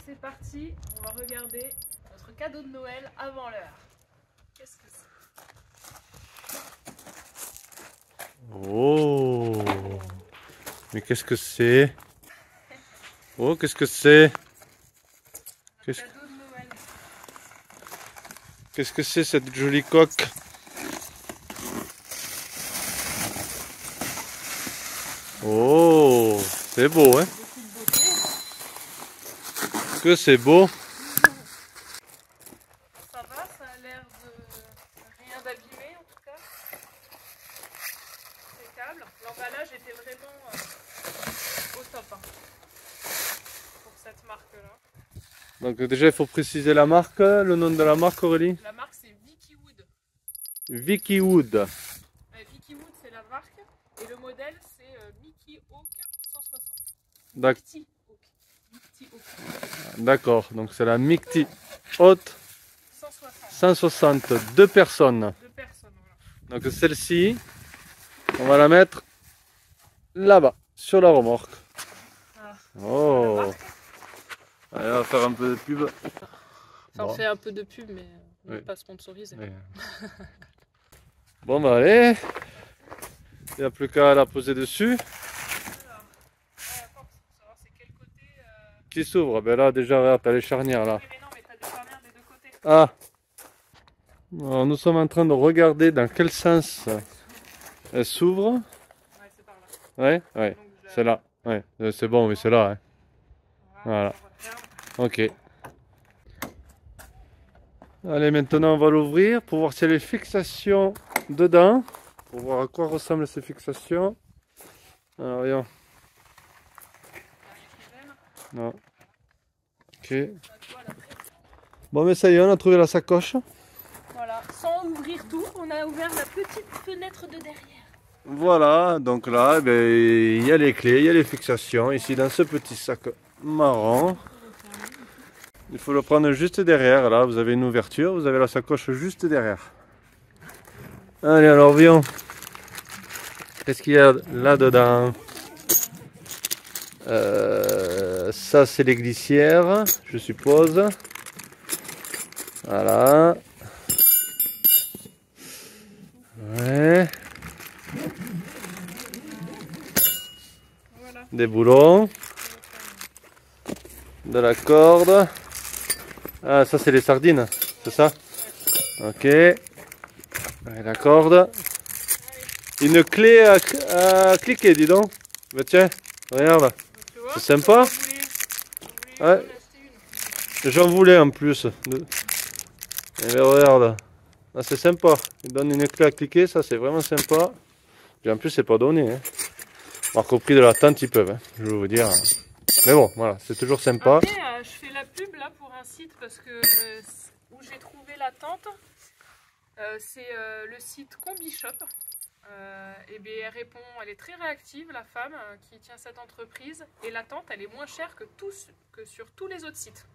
c'est parti, on va regarder notre cadeau de Noël avant l'heure. Qu'est-ce que c'est? Oh! Mais qu'est-ce que c'est? Oh, qu'est-ce que c'est? Cadeau de Noël. Qu'est-ce que c'est cette jolie coque? Oh, c'est beau, hein? Beaucoup de beauté. Que c'est beau! Ça va, ça a l'air de rien d'abîmé en tout cas. Impeccable. L'emballage était vraiment au top hein, pour cette marque-là. Donc déjà, il faut préciser la marque, le nom de la marque, Aurélie? La marque c'est Vicky Wood. Vicky Wood. Vicky Wood c'est la marque et le modèle c'est Mickey Hawk 160. D'accord. Mickey Hawk. D'accord, donc c'est la Mighty Haute 160. 160, 2 personnes. 2 personnes, voilà. Donc celle-ci, on va la mettre là-bas, sur la remorque. Ah, Oh! Allez, on va faire un peu de pub. enfin, Bon. on fait un peu de pub mais on n'est Oui. pas sponsorisé. Oui. Bon bah allez, il n'y a plus qu'à la poser dessus. Qui s'ouvre? Ben là déjà regarde, t'as les charnières là. Oui, mais non, mais t'as des charnières des deux côtés. Ah! Alors, nous sommes en train de regarder dans quel sens elle s'ouvre. Ouais, c'est par là. Ouais, ouais, Donc, c'est là. Ouais, c'est bon, oui, c'est là. Hein. Voilà. Ok. Allez, maintenant on va l'ouvrir pour voir s'il y a les fixations dedans. Pour voir à quoi ressemblent ces fixations. Alors, voyons. Non. Ok. Bon, mais ça y est, on a trouvé la sacoche. Voilà, sans ouvrir tout, on a ouvert la petite fenêtre de derrière. Voilà, donc là, eh ben, il y a les clés, il y a les fixations. Ici, dans ce petit sac marron. Il faut le prendre juste derrière. Là, vous avez une ouverture, vous avez la sacoche juste derrière. Allez, alors, voyons. Qu'est-ce qu'il y a là-dedans? Ça, c'est les glissières, je suppose. Voilà. Ouais. Voilà. Des boulons. De la corde. Ah, ça, c'est les sardines, c'est ça? Ok. Et la corde. Une clé à cliquer, dis donc. Bah, tiens, regarde. C'est sympa. Ouais. J'en voulais en plus. Et bien, regarde. Ah, c'est sympa. Il donne une clé à cliquer, ça c'est vraiment sympa. Et en plus, c'est pas donné. Hein. Alors qu'au prix de la tente, ils peuvent, hein, je vais vous dire. Mais bon, voilà, c'est toujours sympa. Après, je fais la pub là pour un site parce que où j'ai trouvé la tente, c'est le site Combishop. Et bien, elle répond, elle est très réactive, la femme qui tient cette entreprise. Et la tente, elle est moins chère que sur tous les autres sites.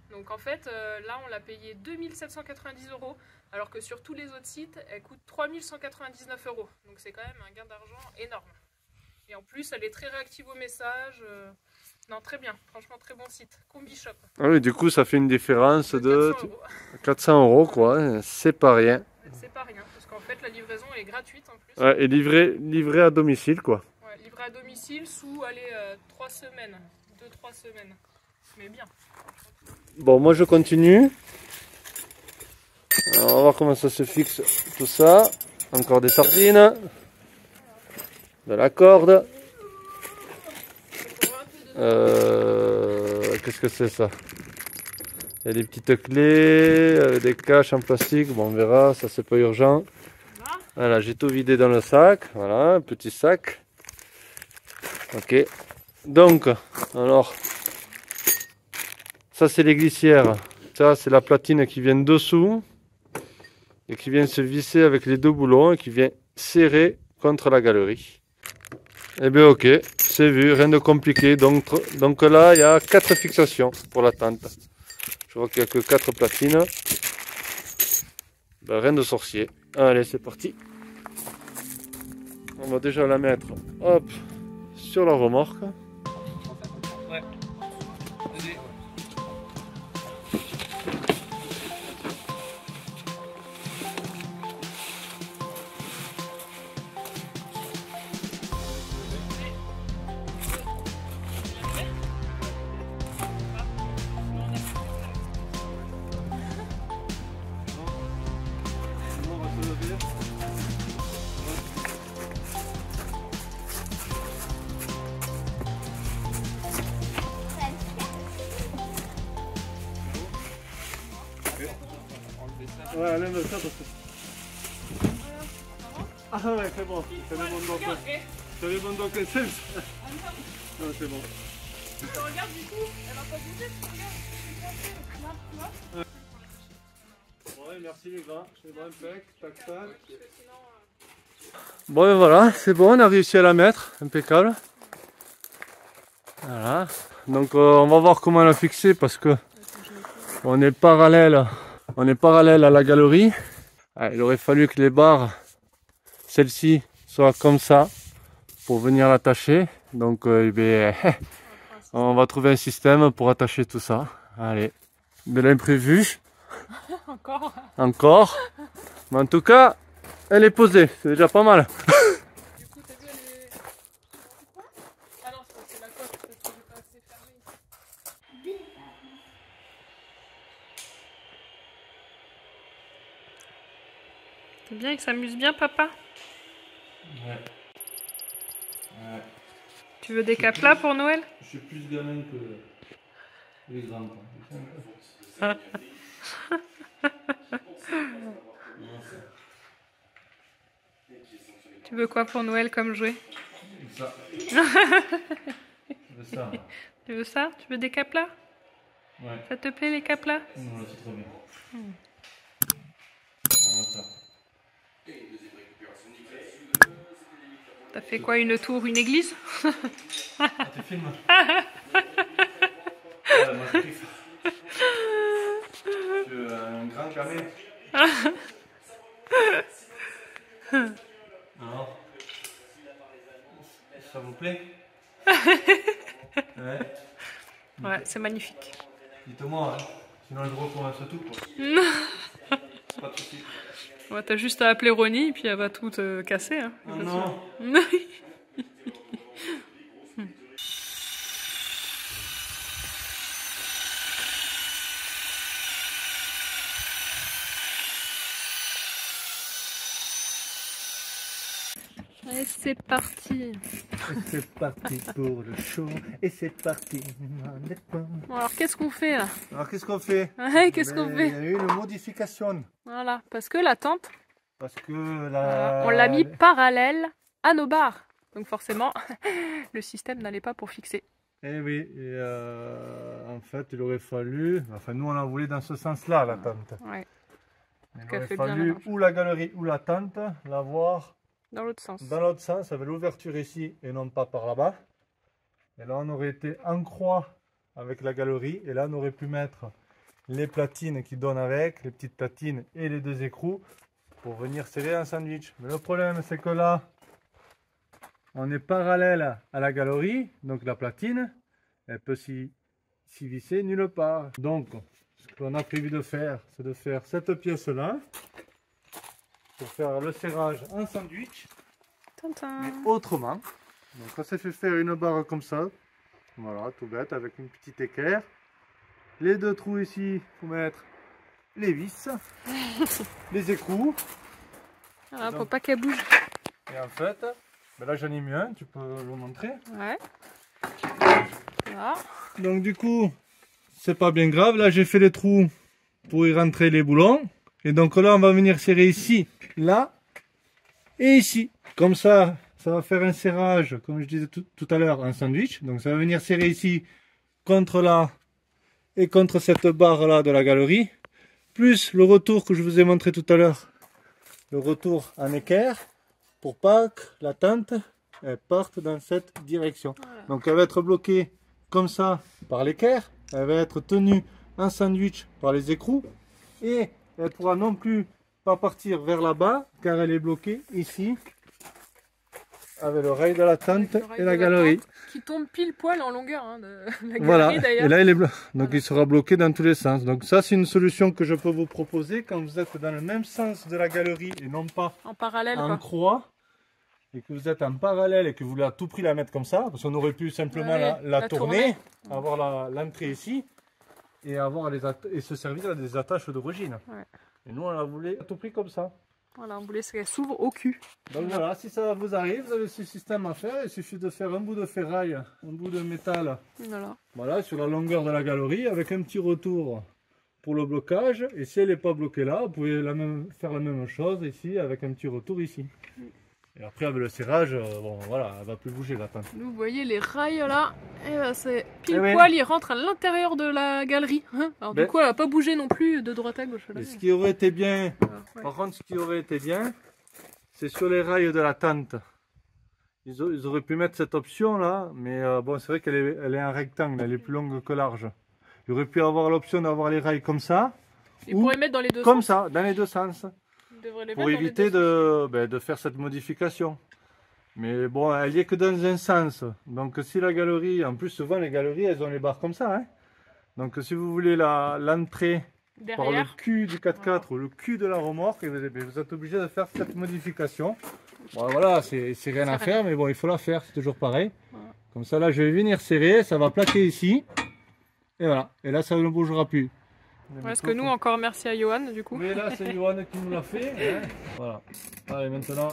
Donc en fait, là, on l'a payé 2790 €, alors que sur tous les autres sites, elle coûte 3199 €. Donc c'est quand même un gain d'argent énorme. Et en plus, elle est très réactive aux messages. Non, très bien. Franchement, très bon site. Combishop. Ah oui, du coup, ça fait une différence de 400 400 €. €, quoi. C'est pas rien. C'est pas rien, parce qu'en fait, la livraison est gratuite en plus. Ouais, et livré à domicile, quoi. Ouais, livré à domicile sous, allez, 3 semaines. 2-3 semaines. Mais bien. Bon, moi je continue. Alors, on va voir comment ça se fixe tout ça. Encore des sardines. De la corde. Qu'est-ce que c'est ça? Il y a des petites clés, des caches en plastique. Bon, on verra, ça c'est pas urgent. Voilà, j'ai tout vidé dans le sac. Voilà, un petit sac. Ok. Donc, alors, ça c'est les glissières. Ça c'est la platine qui vient dessous et qui vient se visser avec les deux boulons et qui vient serrer contre la galerie. Et bien ok, c'est vu, rien de compliqué. Donc là il y a 4 fixations pour la tente. Je vois qu'il n'y a que 4 platines. Ben, rien de sorcier. Allez, c'est parti. On va déjà la mettre, hop, sur la remorque. Ouais. enlever ça. Ouais, enlève ça parce que... Ah ouais, c'est bon. C'est le bon doc. C'est le bon doc essence. Non, c'est bon. Tu regardes du coup, elle va pas bouger, tu regardes. Là, tu vois. Ouais, merci les gars. C'est bon, impec. Tac, tac. Bon, et voilà, c'est bon, on a réussi à la mettre. Impeccable. Voilà. Donc, on va voir comment la fixer parce que on est parallèle à la galerie. Ah, il aurait fallu que les barres, celle-ci, soient comme ça pour venir l'attacher. Donc, on va trouver un système pour attacher tout ça. Allez, de l'imprévu. Encore. Encore. Mais en tout cas, elle est posée. C'est déjà pas mal. Du coup, t'as vu, elle est... Ah non, c'est la coque parce que j'ai pas assez fermé. C'est bien, il s'amuse bien, papa. Ouais. Tu veux des caplas pour Noël? Je suis plus gamin que les grands. Tu veux quoi pour Noël comme jouet? Ça. Ça. Tu veux ça? Tu veux des caplas? Ouais. Ça te plaît les caplas? Non, c'est trop bien. Ça. T'as fait quoi, une tour, une église? Ah, tu filmes? Moi je kiffe. Tu veux un grand carré? Alors, ça vous plaît? Ouais. Ouais, c'est magnifique. Dites-moi, hein. Sinon je recommence tout quoi. Pas de soucis. Ouais, t'as juste à appeler Ronnie et puis elle va tout casser. Hein, Oh non. Allez, c'est parti. C'est parti pour le show et c'est parti. Bon, alors qu'est-ce qu'on fait là? Alors qu'est-ce qu'on fait? Ouais, qu'est-ce qu'on Il fait? y a eu une modification. Voilà, parce que la tente, Parce que on l'a mis parallèle à nos barres. Donc forcément, le système n'allait pas pour fixer. Eh oui, et en fait il aurait fallu, enfin nous on en voulait dans ce sens-là la tente. Ouais, Il qu'elle aurait fait bien fallu mélange. ou la galerie ou la tente, l'avoir Dans l'autre sens. dans l'autre sens, avec l'ouverture ici et non pas par là-bas. Et là on aurait été en croix avec la galerie et là on aurait pu mettre les platines qui donnent avec, les petites platines et les deux écrous pour venir serrer un sandwich. Mais le problème c'est que là, on est parallèle à la galerie, donc la platine, elle peut s'y visser nulle part. Donc, ce qu'on a prévu de faire, c'est de faire cette pièce-là, pour faire le serrage en sandwich, mais autrement. Donc on s'est fait faire une barre comme ça, voilà, tout bête, avec une petite équerre. Les deux trous ici, il faut mettre les vis, les écrous. Voilà, pour pas qu'elle bouge. Et en fait, ben là j'en ai mis un, tu peux le montrer. Ouais. Voilà. Donc du coup, c'est pas bien grave. Là, j'ai fait les trous pour y rentrer les boulons. Et donc là, on va venir serrer ici, là et ici. Comme ça, ça va faire un serrage, comme je disais tout à l'heure, un sandwich. Donc ça va venir serrer ici, contre là et contre cette barre-là de la galerie. Plus le retour que je vous ai montré tout à l'heure. Le retour en équerre, pour pas que la tente elle parte dans cette direction. Voilà. Donc elle va être bloquée comme ça par l'équerre, elle va être tenue en sandwich par les écrous et elle pourra non plus pas partir vers là-bas car elle est bloquée ici avec le rail de la tente et la galerie. Qui tombe pile poil en longueur hein, de la galerie Voilà, d'ailleurs. et là il est donc Voilà. il sera bloqué dans tous les sens. Donc ça c'est une solution que je peux vous proposer quand vous êtes dans le même sens de la galerie et non pas En parallèle en quoi. croix. Et que vous êtes en parallèle et que vous voulez à tout prix la mettre comme ça, parce qu'on aurait pu simplement Ouais, la la tourner, tourner. avoir l'entrée ici, et avoir et se servir des attaches d'origine. Ouais. Et nous on la voulait à tout prix comme ça. Voilà, on voulait qu'elle s'ouvre au cul. Donc voilà, si ça vous arrive, vous avez ce système à faire, il suffit de faire un bout de ferraille, un bout de métal, Voilà. voilà, sur la longueur de la galerie, avec un petit retour pour le blocage. Et si elle n'est pas bloquée là, vous pouvez faire la même chose ici avec un petit retour ici. Et après avec le serrage, bon voilà, elle va plus bouger la tente. Vous voyez les rails là, et ben, c'est pile Eh oui. poil, ils rentrent à l'intérieur de la galerie. Hein, alors Ben, du coup elle va pas bouger non plus de droite à gauche. Là. Et ce qui aurait été bien, Ouais. par contre ce qui aurait été bien, c'est sur les rails de la tente. Ils auraient pu mettre cette option là, mais bon c'est vrai qu'elle est un rectangle, elle est plus longue que large. Il aurait pu avoir l'option d'avoir les rails comme ça, Ils ou pourraient mettre dans les deux comme sens. ça, dans les deux sens, Ils devraient les pour mettre dans les éviter deux sens. de faire cette modification. Mais bon, elle n'y est que dans un sens. Donc si la galerie, en plus souvent les galeries, elles ont les barres comme ça. Hein. Donc si vous voulez l'entrée par le Derrière. cul du 4x4 ou le cul de la remorque, vous êtes obligé de faire cette modification. Bon, voilà, c'est rien à faire, mais bon, il faut la faire, c'est toujours pareil. Ouais. Comme ça, là, je vais venir serrer, ça va plaquer ici. Et voilà, et là, ça ne bougera plus. Parce que nous, encore merci à Johan du coup. Oui, là, c'est Johan qui nous l'a fait. Hein. Voilà. Allez, maintenant,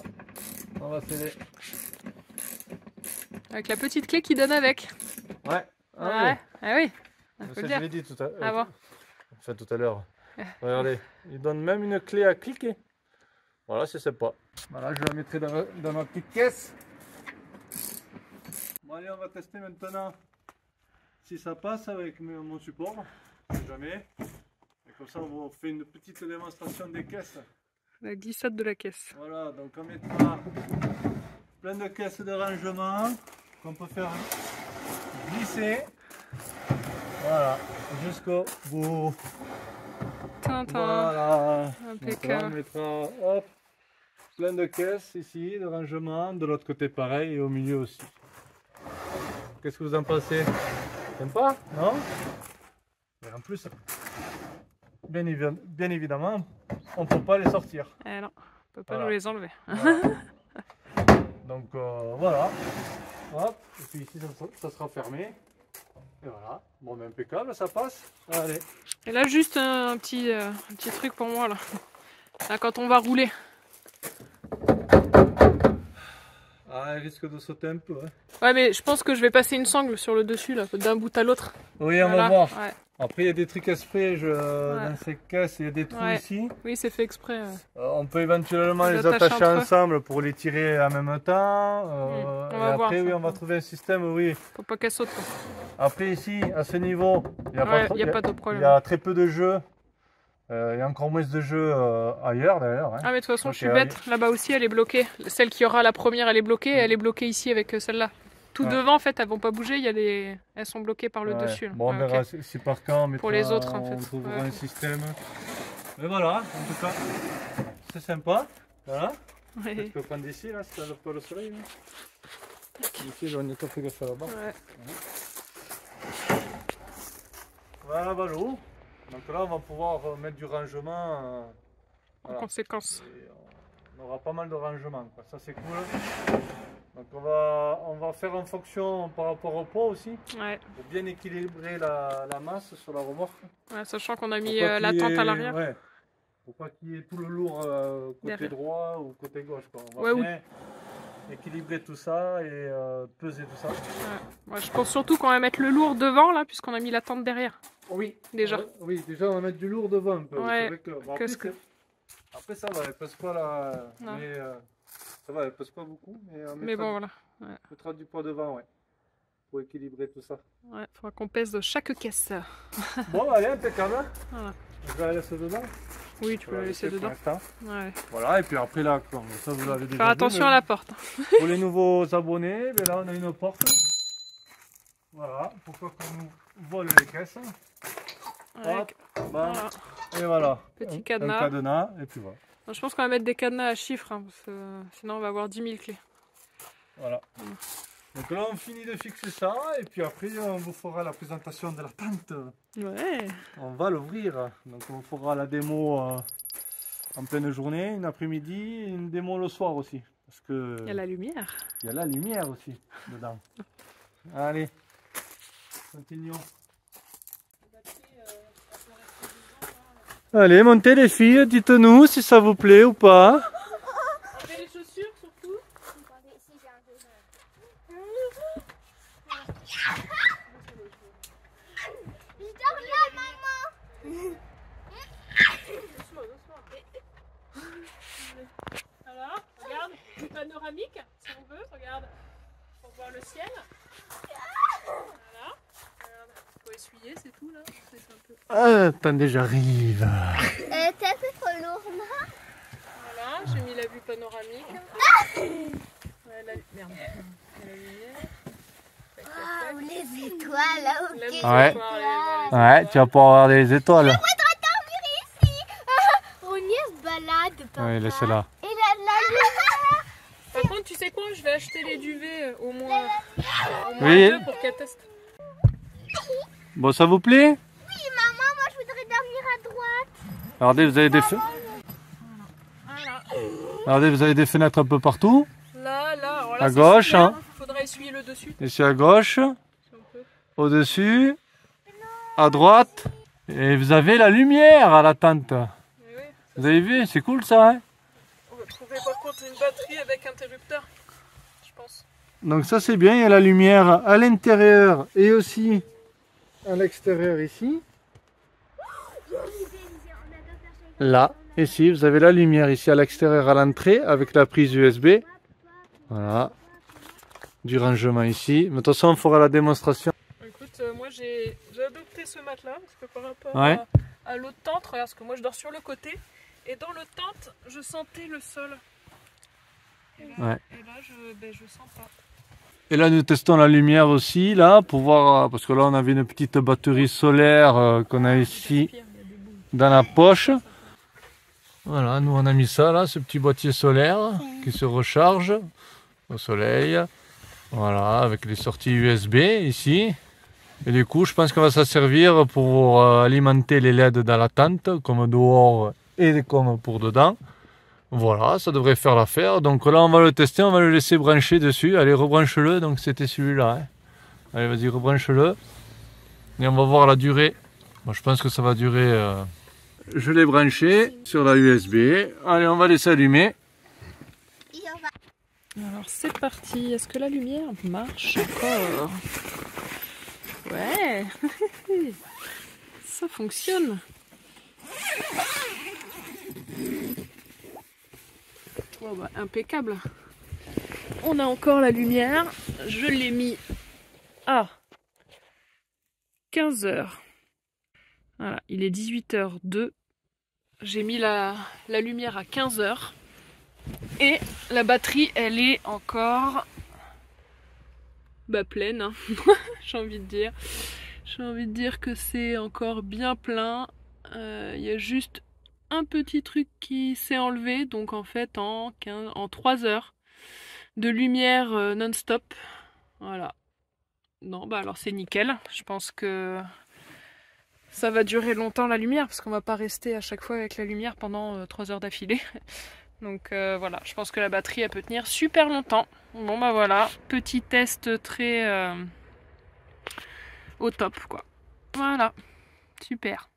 on va serrer. Avec la petite clé qui donne avec. Ouais. Ouais. Ah oui. Ça, Faut je le dire. l'ai dit tout à l'heure. Ah bon. Enfin, tout à l'heure. Regardez, il donne même une clé à cliquer. Voilà, c'est sympa. Voilà, je la mettrai dans ma petite caisse. Bon, allez, on va tester maintenant si ça passe avec mon support. Si jamais. Et comme ça, on fait une petite démonstration des caisses. La glissade de la caisse. Voilà, donc on mettra plein de caisses de rangement qu'on peut faire glisser. Voilà, jusqu'au bout. Tintin. Voilà. Impeccable. Donc là, on mettra hop, plein de caisses ici, de rangement. De l'autre côté, pareil, et au milieu aussi. Qu'est-ce que vous en pensez? Sympa, non? Et en plus, bien évidemment, on ne peut pas les sortir. Eh non, on peut pas Voilà. nous les enlever. Voilà. Donc voilà. Hop. Et puis ici, ça sera fermé. Et voilà. Bon, mais impeccable, ça passe. Allez. Et là, juste un petit truc pour moi là. Là, quand on va rouler. Ah, elle risque de sauter un peu. Hein. Ouais, mais je pense que je vais passer une sangle sur le dessus là, d'un bout à l'autre. Oui, on Voilà. va voir. Ouais. Après, il y a des trucs exprès. Dans ces caisses, il y a des trous Ouais. ici. Oui, c'est fait exprès. On peut éventuellement Les les attacher attacher entre eux. ensemble pour les tirer en même temps. On Et va voir après, ça. oui, on va trouver un système, oui. Faut pas qu'elle saute quoi. Après, ici, à ce niveau, il n'y a, Ouais, pas, y a pas de il problème. y a très peu de jeux. Il y a encore moins de jeux ailleurs, d'ailleurs. Hein. Ah, mais de toute façon, je suis Ok, bête. Là-bas aussi, elle est bloquée. Celle qui aura la première, elle est bloquée. Elle est bloquée ici avec celle-là. Tout Ouais. devant, en fait, elles vont pas bouger. Elles sont bloquées par le Ouais. dessus. Là. Bon, on Ouais, verra ok. si par quand on mettra, Pour les autres, en fait. on trouvera Ouais. un système. Mais voilà, en tout cas, c'est sympa. Voilà. Ouais. Je peux prendre d'ici, là, si ça n'a pas le soleil. Là. Ici, on est pas fait gaffe là-bas. Ouais. Voilà, ballot. Donc là, on va pouvoir mettre du rangement. En Voilà. conséquence. Et on aura pas mal de rangement, quoi. Ça, c'est cool. Donc on va faire en fonction par rapport au poids aussi, Ouais. pour bien équilibrer la masse sur la remorque. Ouais, sachant qu'on a mis Pour pas la qu'il y tente à ait- l'arrière. Ouais. Pour pas qu'il y ait tout le lourd côté Derrière. droit ou côté gauche. Quoi. On Ouais, va bien équilibrer tout ça et peser tout ça. Ouais. Ouais, je pense surtout qu'on va mettre le lourd devant, là, puisqu'on a mis la tente derrière. Oui. Déjà. Oui, déjà on va mettre du lourd devant un peu. Ouais. C'est vrai que, bon, Qu'est-ce après ça va, elle pèse pas là. Non. Mais ça va, elle pèse pas beaucoup. Mais, on Mais mettra bon, voilà. on mettra du poids devant, ouais. Pour équilibrer tout ça. Ouais, faudra qu'on pèse de chaque caisse. Bon, allez, impeccable. Voilà. Je vais la laisser dedans. Oui, tu peux la laisser pour dedans. l'instant. Ouais. Voilà, et puis après là, comme ça vous l'avez déjà Faire vu, attention mais à la porte. pour les nouveaux abonnés, ben là on a une porte. Voilà, pourquoi qu'on nous vole les caisses. Avec- Hop, bam, voilà. et voilà. Petit Un cadenas. cadenas, et puis voilà. Je pense qu'on va mettre des cadenas à chiffres, hein, parce que sinon on va avoir 10 000 clés. Voilà. Donc là on finit de fixer ça, et puis après on vous fera la présentation de la tente. Ouais. On va l'ouvrir, donc on fera la démo en pleine journée, une après-midi, et une démo le soir aussi. Parce que Il y a la lumière. il y a la lumière aussi dedans. Allez, continuons. Allez, montez les filles, dites-nous si ça vous plaît ou pas. Enlevez les chaussures surtout. Il dort là, maman. Voilà, regarde, vue panoramique, si on veut, regarde, pour voir le ciel. Voilà, regarde, faut essuyer, c'est tout là. Attendez, j'arrive. T'as fait trop lourd, non? Voilà, j'ai mis la vue panoramique. Ouais, merde, la lumière. Tac, tac, tac. Oh, les étoiles là-haut. La Ok. vue Ouais. ce soir, allez voir les Ouais, étoiles. tu vas pouvoir voir les étoiles. Rognier se balade, papa. Oui, laissez-la. Et la lumière. Par contre, tu sais quoi, je vais acheter les duvets au moins Oui. 2 pour qu'elle teste. Bon, ça vous plaît? Oui, maman, moi je voudrais dormir à droite. Regardez, vous avez des Voilà. Regardez, vous avez des fenêtres un peu partout. Là, alors là, À c'est gauche, super. hein. Faudrait essuyer le dessus. Ici à gauche, Si on peut. au-dessus, à droite. Et vous avez la lumière à la tente. Mais oui. Vous avez vu? C'est cool ça, hein? On va trouver par contre une batterie avec interrupteur, je pense. Donc ça c'est bien, il y a la lumière à l'intérieur et aussi à l'extérieur ici. Là, ici, vous avez la lumière ici à l'extérieur à l'entrée avec la prise USB. Voilà. Du rangement ici. Mais de toute façon, on fera la démonstration. Écoute, moi j'ai adopté ce matelas parce que par rapport Ouais. à l'autre tente, regarde, parce que moi je dors sur le côté et dans l'autre tente, je sentais le sol. Et là, je sens pas. Et là, nous testons la lumière aussi, là, pour voir, parce que là, on avait une petite batterie solaire qu'on a ici Pire, il y a des boules. dans la poche. Voilà, nous on a mis ça là, ce petit boîtier solaire qui se recharge au soleil. Voilà, avec les sorties USB ici. Et du coup, je pense qu'on va s'en servir pour alimenter les LED dans la tente, comme dehors et comme pour dedans. Voilà, ça devrait faire l'affaire. Donc là, on va le tester, on va le laisser brancher dessus. Allez, rebranche-le. Donc c'était celui-là. Hein. Allez, vas-y, rebranche-le. Et on va voir la durée. Moi, je pense que ça va durer... Je l'ai branché sur la USB. Allez, on va laisser allumer. Alors c'est parti, est-ce que la lumière marche encore? Ouais, ça fonctionne. Oh bah, impeccable. On a encore la lumière, je l'ai mis à 15h. Voilà, il est 18h02. J'ai mis la lumière à 15h. Et la batterie, elle est encore pleine, hein. J'ai envie de dire. J'ai envie de dire que c'est encore bien plein. Il y a juste un petit truc qui s'est enlevé. Donc en fait, en 3 heures de lumière non-stop. Voilà. Non, bah alors c'est nickel. Je pense que ça va durer longtemps la lumière, parce qu'on va pas rester à chaque fois avec la lumière pendant 3 heures d'affilée. Donc voilà, je pense que la batterie elle peut tenir super longtemps. Bon bah voilà, petit test très au top quoi. Voilà, super.